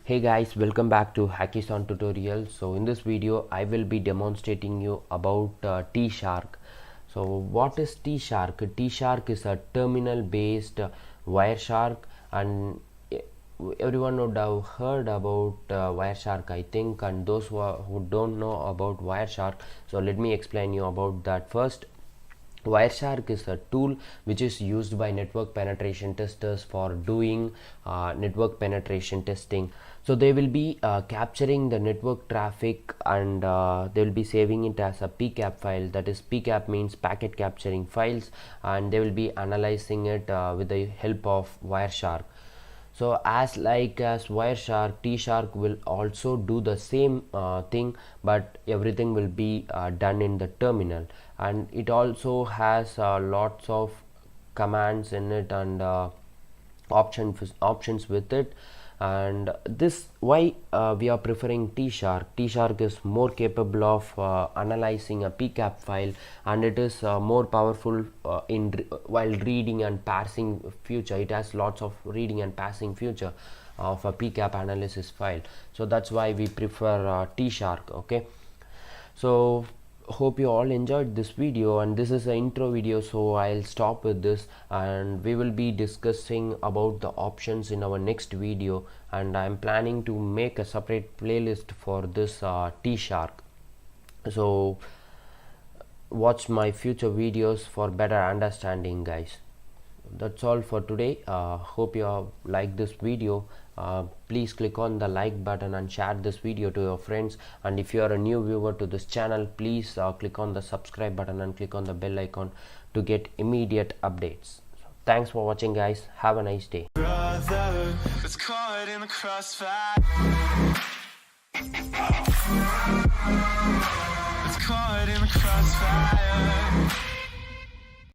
Hey guys, welcome back to HackIsOn tutorial. So in this video I will be demonstrating you about Tshark. So what is Tshark? Tshark is a terminal based wireshark, and everyone would have heard about wireshark, I think, and those who don't know about wireshark, so let me explain you about that. First, wireshark is a tool which is used by network penetration testers for doing network penetration testing. So they will be capturing the network traffic, and they will be saving it as a pcap file. That is, pcap means packet capturing files, and they will be analyzing it with the help of wireshark. So as wireshark, Tshark will also do the same thing, but everything will be done in the terminal, and it also has lots of commands in it, and options with it. And this why we are preferring Tshark. Tshark is more capable of analyzing a pcap file, and it is more powerful while reading and parsing future. It has lots of reading and parsing future of a pcap analysis file, so that's why we prefer Tshark. Okay, so hope you all enjoyed this video, and this is an intro video, so I'll stop with this, and we will be discussing about the options in our next video, and I'm planning to make a separate playlist for this Tshark. So watch my future videos for better understanding, guys. That's all for today. Hope you like this video. Please click on the like button and share this video to your friends, and if you are a new viewer to this channel, please click on the subscribe button and click on the bell icon to get immediate updates. So, thanks for watching, guys. Have a nice day. Brother, it's caught in the crossfire. It's caught in the crossfire.